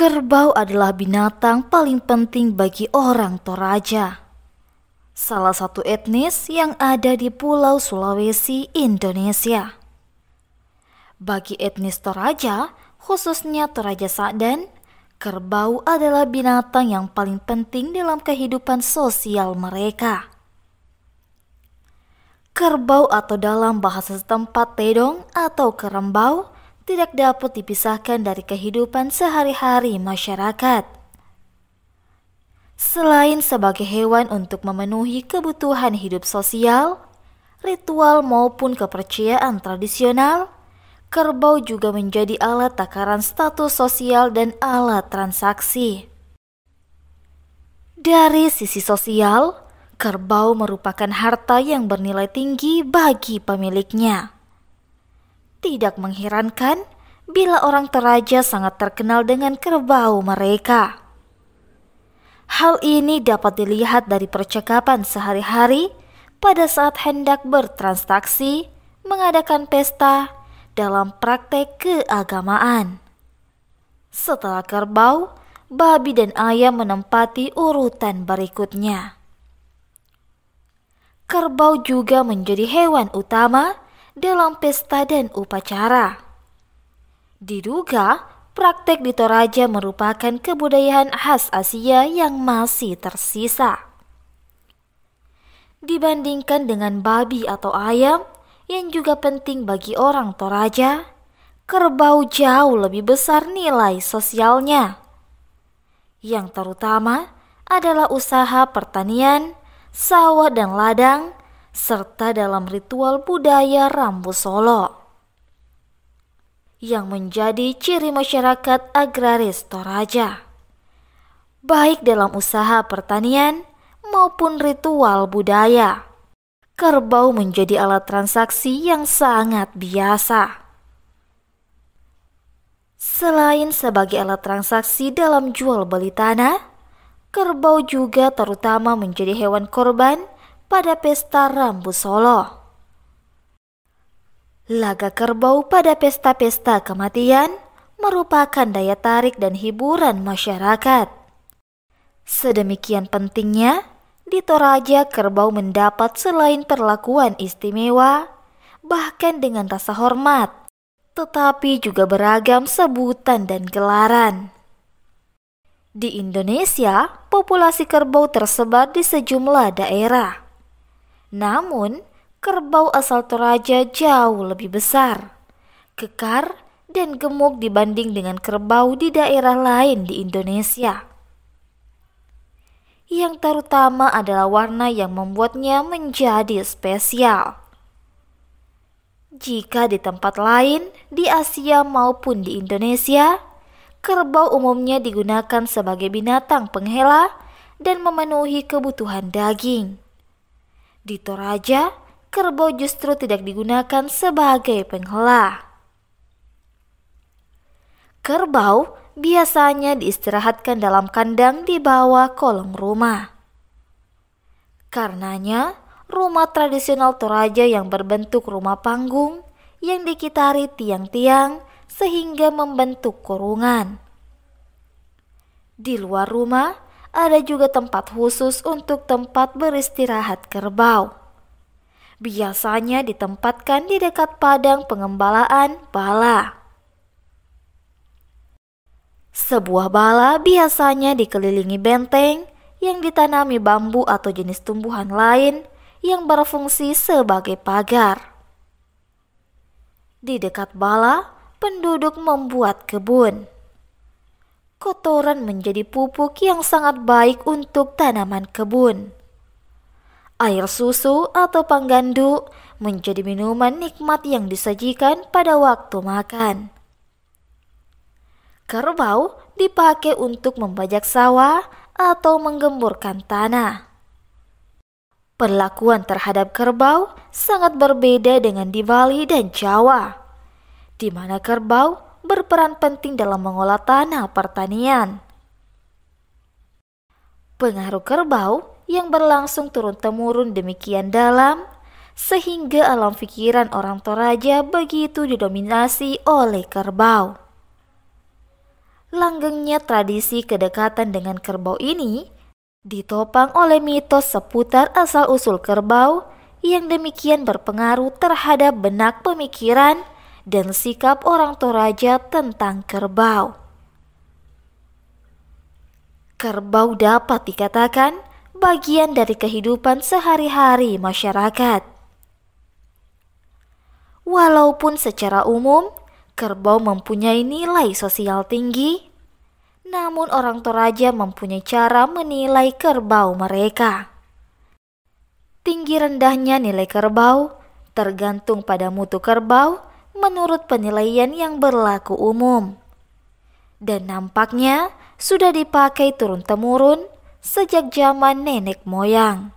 Kerbau adalah binatang paling penting bagi orang Toraja, salah satu etnis yang ada di Pulau Sulawesi, Indonesia. Bagi etnis Toraja, khususnya Toraja Sadan, kerbau adalah binatang yang paling penting dalam kehidupan sosial mereka. Kerbau atau dalam bahasa setempat tedong atau kerembau tidak dapat dipisahkan dari kehidupan sehari-hari masyarakat. Selain sebagai hewan untuk memenuhi kebutuhan hidup sosial, ritual maupun kepercayaan tradisional, kerbau juga menjadi alat takaran status sosial dan alat transaksi. Dari sisi sosial, kerbau merupakan harta yang bernilai tinggi bagi pemiliknya. Tidak mengherankan bila orang Toraja sangat terkenal dengan kerbau mereka. Hal ini dapat dilihat dari percakapan sehari-hari pada saat hendak bertransaksi, mengadakan pesta, dalam praktek keagamaan. Setelah kerbau, babi dan ayam menempati urutan berikutnya. Kerbau juga menjadi hewan utama dalam pesta dan upacara. Diduga, praktek di Toraja merupakan kebudayaan khas Asia yang masih tersisa. Dibandingkan dengan babi atau ayam yang juga penting bagi orang Toraja, kerbau jauh lebih besar nilai sosialnya. Yang terutama adalah usaha pertanian, sawah dan ladang, serta dalam ritual budaya Rambu Solo yang menjadi ciri masyarakat agraris Toraja, baik dalam usaha pertanian maupun ritual budaya. Kerbau menjadi alat transaksi yang sangat biasa. Selain sebagai alat transaksi dalam jual beli tanah, kerbau juga terutama menjadi hewan korban pada pesta Rambu Solo. Laga kerbau pada pesta-pesta kematian merupakan daya tarik dan hiburan masyarakat. Sedemikian pentingnya, di Toraja kerbau mendapat selain perlakuan istimewa, bahkan dengan rasa hormat, tetapi juga beragam sebutan dan gelaran. Di Indonesia, populasi kerbau tersebar di sejumlah daerah. Namun, kerbau asal Toraja jauh lebih besar, kekar, dan gemuk dibanding dengan kerbau di daerah lain di Indonesia. Yang terutama adalah warna yang membuatnya menjadi spesial. Jika di tempat lain, di Asia maupun di Indonesia, kerbau umumnya digunakan sebagai binatang penghela dan memenuhi kebutuhan daging. Di Toraja, kerbau justru tidak digunakan sebagai penghela. Kerbau biasanya diistirahatkan dalam kandang di bawah kolong rumah. Karenanya, rumah tradisional Toraja yang berbentuk rumah panggung yang dikitari tiang-tiang sehingga membentuk kurungan. Di luar rumah, ada juga tempat khusus untuk tempat beristirahat kerbau. Biasanya ditempatkan di dekat padang pengembalaan bala. Sebuah bala biasanya dikelilingi benteng yang ditanami bambu atau jenis tumbuhan lain yang berfungsi sebagai pagar. Di dekat bala, penduduk membuat kebun. Kotoran menjadi pupuk yang sangat baik untuk tanaman kebun. Air susu atau panggandu menjadi minuman nikmat yang disajikan pada waktu makan. Kerbau dipakai untuk membajak sawah atau menggemburkan tanah. Perlakuan terhadap kerbau sangat berbeda dengan di Bali dan Jawa, di mana kerbau berperan penting dalam mengolah tanah pertanian. Pengaruh kerbau yang berlangsung turun-temurun demikian dalam, sehingga alam pikiran orang Toraja begitu didominasi oleh kerbau. Langgengnya tradisi kedekatan dengan kerbau ini ditopang oleh mitos seputar asal-usul kerbau yang demikian berpengaruh terhadap benak pemikiran dan sikap orang Toraja tentang kerbau. Kerbau dapat dikatakan bagian dari kehidupan sehari-hari masyarakat. Walaupun secara umum kerbau mempunyai nilai sosial tinggi, namun orang Toraja mempunyai cara menilai kerbau mereka. Tinggi rendahnya nilai kerbau tergantung pada mutu kerbau menurut penilaian yang berlaku umum. Dan nampaknya sudah dipakai turun-temurun sejak zaman nenek moyang.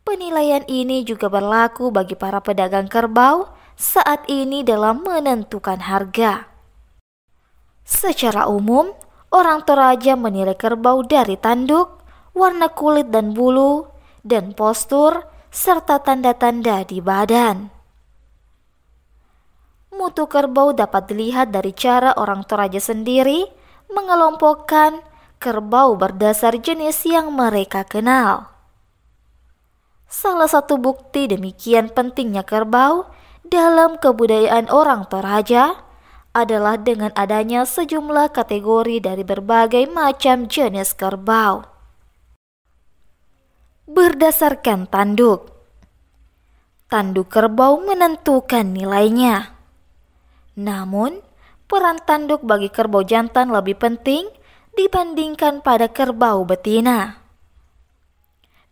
Penilaian ini juga berlaku bagi para pedagang kerbau saat ini dalam menentukan harga. Secara umum, orang Toraja menilai kerbau dari tanduk, warna kulit dan bulu, dan postur, serta tanda-tanda di badan. Mutu kerbau dapat dilihat dari cara orang Toraja sendiri mengelompokkan kerbau berdasar jenis yang mereka kenal. Salah satu bukti demikian pentingnya kerbau dalam kebudayaan orang Toraja adalah dengan adanya sejumlah kategori dari berbagai macam jenis kerbau. Berdasarkan tanduk, tanduk kerbau menentukan nilainya. Namun, peran tanduk bagi kerbau jantan lebih penting dibandingkan pada kerbau betina.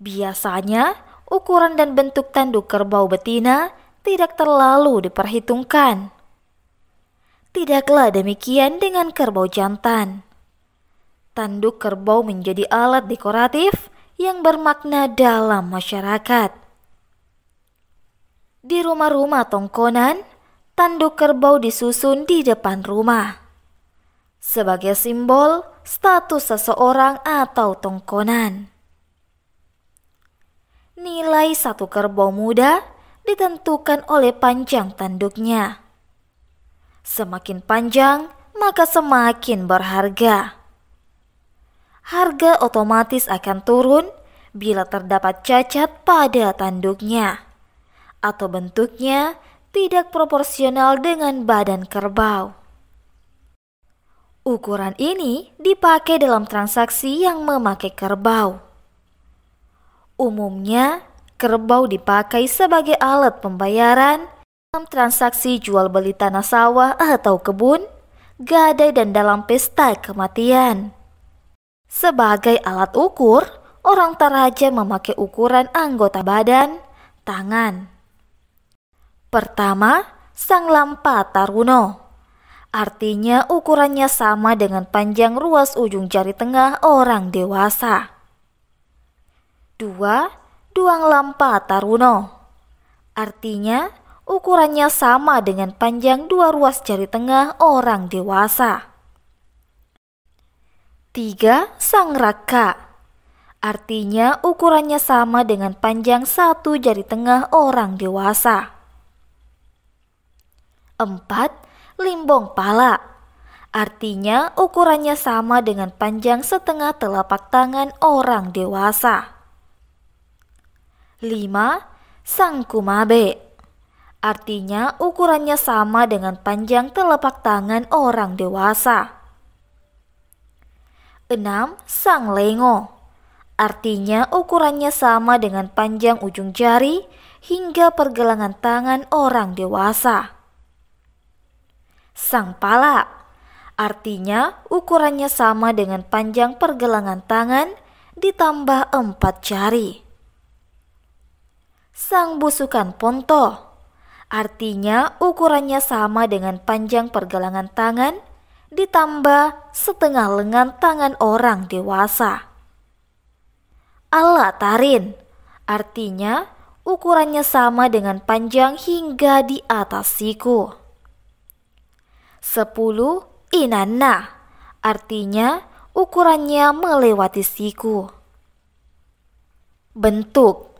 Biasanya, ukuran dan bentuk tanduk kerbau betina tidak terlalu diperhitungkan. Tidaklah demikian dengan kerbau jantan. Tanduk kerbau menjadi alat dekoratif yang bermakna dalam masyarakat. Di rumah-rumah tongkonan, tanduk kerbau disusun di depan rumah sebagai simbol status seseorang atau tongkonan. Nilai satu kerbau muda ditentukan oleh panjang tanduknya. Semakin panjang, maka semakin berharga. Harga otomatis akan turun bila terdapat cacat pada tanduknya atau bentuknya tidak proporsional dengan badan kerbau. Ukuran ini dipakai dalam transaksi yang memakai kerbau. Umumnya, kerbau dipakai sebagai alat pembayaran dalam transaksi jual beli tanah sawah atau kebun, gadai dan dalam pesta kematian. Sebagai alat ukur, orang Toraja memakai ukuran anggota badan, tangan. Pertama, sang lampa taruno. Artinya ukurannya sama dengan panjang ruas ujung jari tengah orang dewasa. 2. Duang lampa taruno. Artinya ukurannya sama dengan panjang dua ruas jari tengah orang dewasa. 3. Sang raka. Artinya ukurannya sama dengan panjang satu jari tengah orang dewasa. 4. Limbong pala. Artinya ukurannya sama dengan panjang setengah telapak tangan orang dewasa. 5. Sang kumabe. Artinya ukurannya sama dengan panjang telapak tangan orang dewasa. 6. Sang lengo. Artinya ukurannya sama dengan panjang ujung jari hingga pergelangan tangan orang dewasa. Sang pala. Artinya ukurannya sama dengan panjang pergelangan tangan ditambah 4 jari. Sang busukan ponto. Artinya ukurannya sama dengan panjang pergelangan tangan ditambah setengah lengan tangan orang dewasa. Ala tarin. Artinya ukurannya sama dengan panjang hingga di atas siku. 10. Inanna. Artinya ukurannya melewati siku. Bentuk.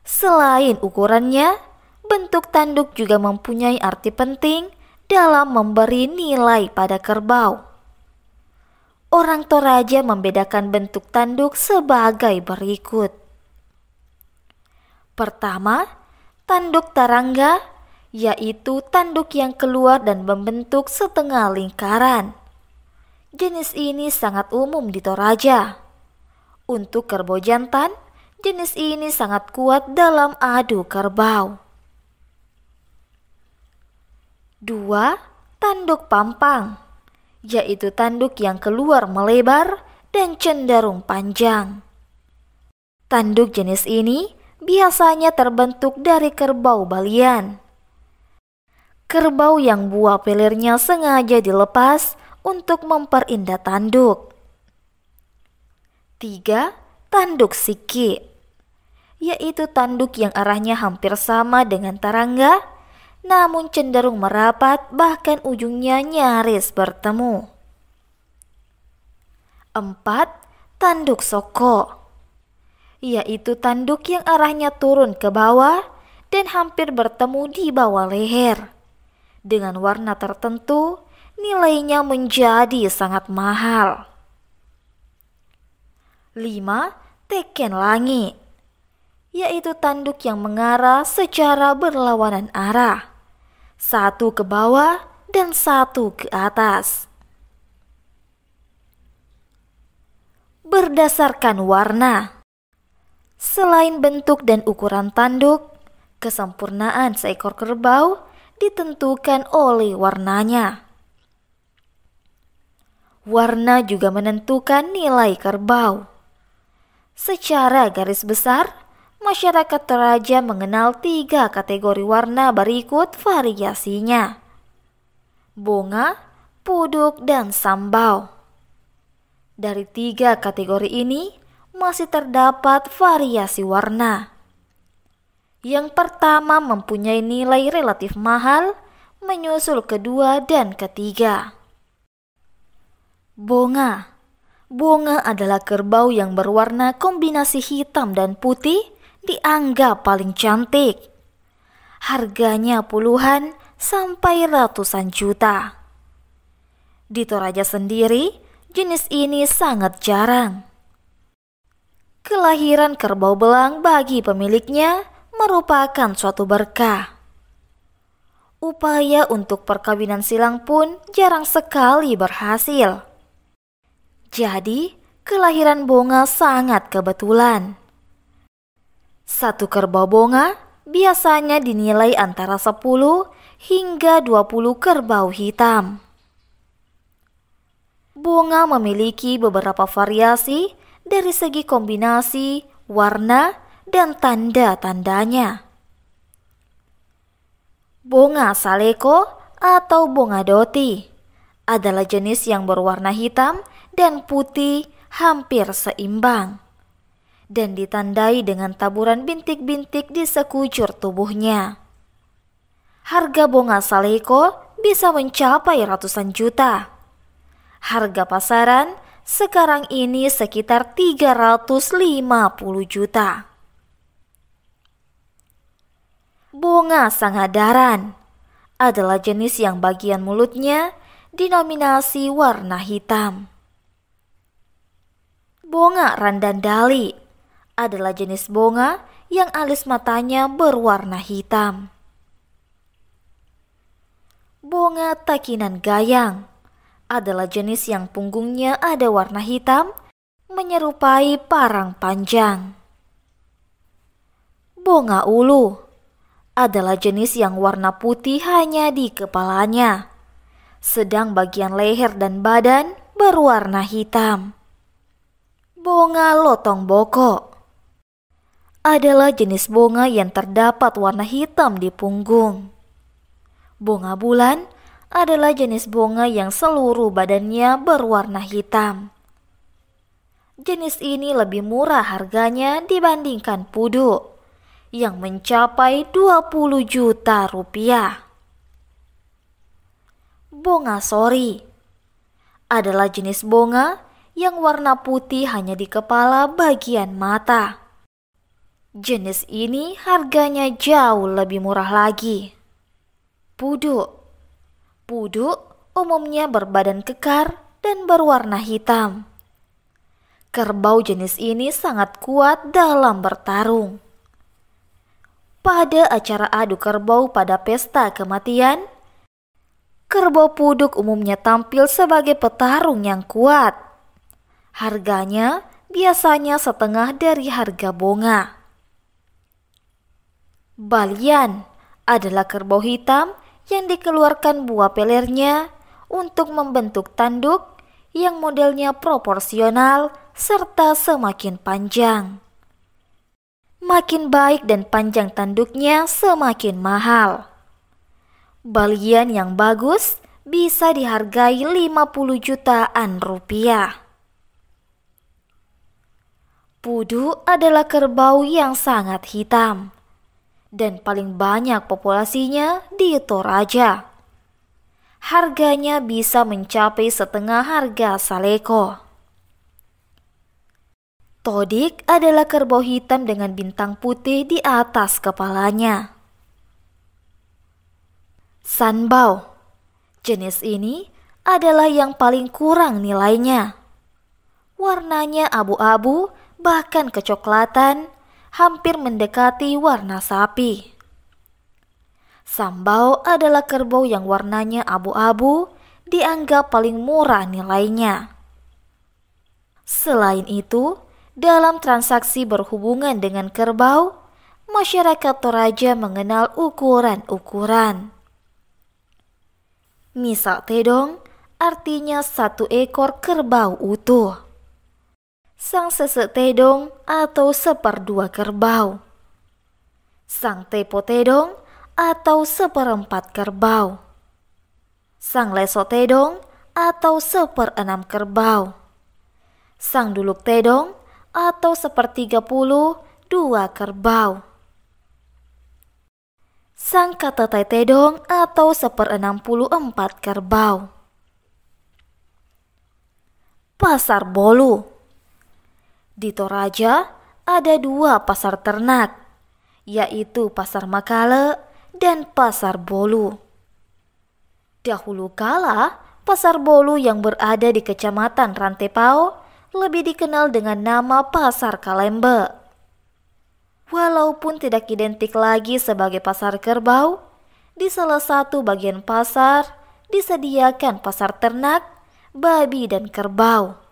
Selain ukurannya, bentuk tanduk juga mempunyai arti penting dalam memberi nilai pada kerbau. Orang Toraja membedakan bentuk tanduk sebagai berikut. Pertama, tanduk tarangga, yaitu tanduk yang keluar dan membentuk setengah lingkaran. Jenis ini sangat umum di Toraja. Untuk kerbau jantan, jenis ini sangat kuat dalam adu kerbau. 2. Tanduk pampang, yaitu tanduk yang keluar melebar dan cenderung panjang. Tanduk jenis ini biasanya terbentuk dari kerbau balian. Kerbau yang buah pelirnya sengaja dilepas untuk memperindah tanduk. 3. Tanduk siki, yaitu tanduk yang arahnya hampir sama dengan tarangga, namun cenderung merapat, bahkan ujungnya nyaris bertemu. 4. Tanduk soko, yaitu tanduk yang arahnya turun ke bawah dan hampir bertemu di bawah leher. Dengan warna tertentu, nilainya menjadi sangat mahal. 5. Teken langi, yaitu tanduk yang mengarah secara berlawanan arah, satu ke bawah dan satu ke atas. Berdasarkan warna. Selain bentuk dan ukuran tanduk, kesempurnaan seekor kerbau ditentukan oleh warnanya. Warna juga menentukan nilai kerbau. Secara garis besar, masyarakat Toraja mengenal 3 kategori warna berikut variasinya: bunga, puduk, dan sambau. Dari 3 kategori ini masih terdapat variasi warna. Yang pertama mempunyai nilai relatif mahal, menyusul kedua dan ketiga. Bunga. Bunga adalah kerbau yang berwarna kombinasi hitam dan putih, dianggap paling cantik. Harganya puluhan sampai ratusan juta. Di Toraja sendiri, jenis ini sangat jarang. Kelahiran kerbau belang bagi pemiliknya merupakan suatu berkah. Upaya untuk perkawinan silang pun jarang sekali berhasil. Jadi, kelahiran bunga sangat kebetulan. Satu kerbau bunga biasanya dinilai antara 10 hingga 20 kerbau hitam. Bunga memiliki beberapa variasi dari segi kombinasi, warna, dan tanda-tandanya. Bunga saleko atau bunga doti adalah jenis yang berwarna hitam dan putih hampir seimbang dan ditandai dengan taburan bintik-bintik di sekujur tubuhnya. Harga bunga saleko bisa mencapai ratusan juta. Harga pasaran sekarang ini sekitar 350 juta. Bunga sangadaran adalah jenis yang bagian mulutnya dinominasi warna hitam. Bunga randandali adalah jenis bunga yang alis matanya berwarna hitam. Bunga takinan gayang adalah jenis yang punggungnya ada warna hitam menyerupai parang panjang. Bunga ulu adalah jenis yang warna putih hanya di kepalanya, sedang bagian leher dan badan berwarna hitam. Bunga lotong boko adalah jenis bunga yang terdapat warna hitam di punggung. Bunga bulan adalah jenis bunga yang seluruh badannya berwarna hitam. Jenis ini lebih murah harganya dibandingkan puduk yang mencapai 20 juta rupiah. Bunga sori adalah jenis bunga yang warna putih hanya di kepala bagian mata. Jenis ini harganya jauh lebih murah lagi. Puduk. Puduk umumnya berbadan kekar dan berwarna hitam. Kerbau jenis ini sangat kuat dalam bertarung. Pada acara adu kerbau pada pesta kematian, kerbau puduk umumnya tampil sebagai petarung yang kuat. Harganya biasanya setengah dari harga bonga. Balian adalah kerbau hitam yang dikeluarkan buah pelernya untuk membentuk tanduk yang modelnya proporsional serta semakin panjang. Makin baik dan panjang tanduknya semakin mahal. Balian yang bagus bisa dihargai 50 jutaan rupiah. Pudu adalah kerbau yang sangat hitam dan paling banyak populasinya di Toraja. Harganya bisa mencapai setengah harga Saleko. Todik adalah kerbau hitam dengan bintang putih di atas kepalanya. Sanbao, jenis ini adalah yang paling kurang nilainya. Warnanya abu-abu bahkan kecoklatan, hampir mendekati warna sapi. Sambao adalah kerbau yang warnanya abu-abu, dianggap paling murah nilainya. Selain itu, dalam transaksi berhubungan dengan kerbau, masyarakat Toraja mengenal ukuran-ukuran. Misal tedong artinya satu ekor kerbau utuh. Sang sesek tedong atau seperdua kerbau. Sang tepo tedong atau seperempat kerbau. Sang leso tedong atau seperenam kerbau. Sang duluk tedong atau 1/32 kerbau. Sang katetai tedong atau 1/64 kerbau. Pasar Bolu. Di Toraja ada 2 pasar ternak, yaitu Pasar Makale dan Pasar Bolu. Dahulu kala, Pasar Bolu yang berada di Kecamatan Rantepao lebih dikenal dengan nama Pasar Kalembe. Walaupun tidak identik lagi sebagai pasar kerbau, di salah satu bagian pasar disediakan pasar ternak, babi dan kerbau.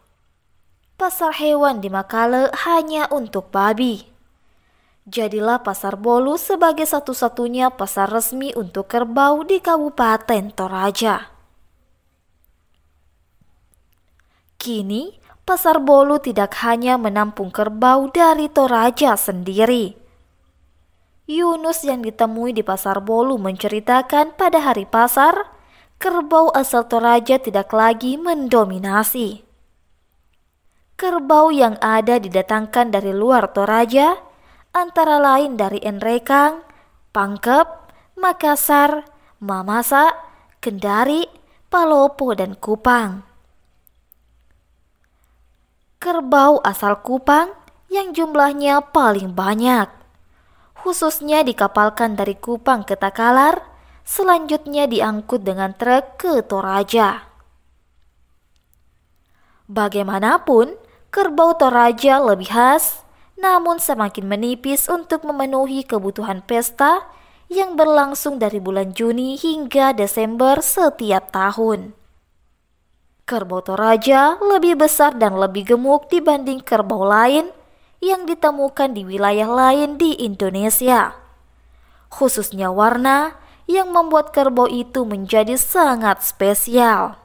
Pasar hewan di Makale hanya untuk babi. Jadilah Pasar Bolu sebagai satu-satunya pasar resmi untuk kerbau di Kabupaten Toraja. Kini, Pasar Bolu tidak hanya menampung kerbau dari Toraja sendiri. Yunus yang ditemui di Pasar Bolu menceritakan pada hari pasar, kerbau asal Toraja tidak lagi mendominasi. Kerbau yang ada didatangkan dari luar Toraja, antara lain dari Enrekang, Pangkep, Makassar, Mamasa, Kendari, Palopo, dan Kupang. Kerbau asal Kupang yang jumlahnya paling banyak, khususnya dikapalkan dari Kupang ke Takalar, selanjutnya diangkut dengan truk ke Toraja. Bagaimanapun, kerbau Toraja lebih khas, namun semakin menipis untuk memenuhi kebutuhan pesta yang berlangsung dari bulan Juni hingga Desember setiap tahun. Kerbau Toraja lebih besar dan lebih gemuk dibanding kerbau lain yang ditemukan di wilayah lain di Indonesia. Khususnya warna yang membuat kerbau itu menjadi sangat spesial.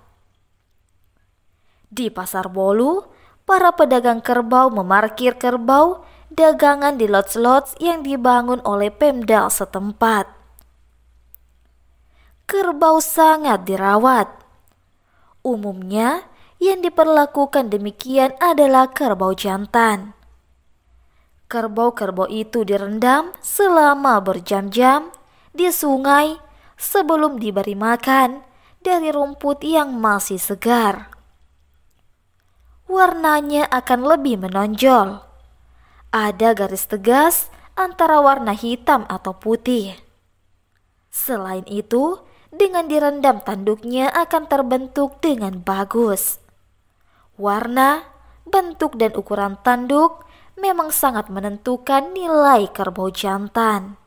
Di Pasar Bolu, para pedagang kerbau memarkir kerbau dagangan di lodge-lodge yang dibangun oleh Pemda setempat. Kerbau sangat dirawat. Umumnya, yang diperlakukan demikian adalah kerbau jantan. Kerbau-kerbau itu direndam selama berjam-jam di sungai sebelum diberi makan dari rumput yang masih segar. Warnanya akan lebih menonjol. Ada garis tegas antara warna hitam atau putih. Selain itu, dengan direndam tanduknya akan terbentuk dengan bagus. Warna, bentuk dan ukuran tanduk memang sangat menentukan nilai kerbau jantan.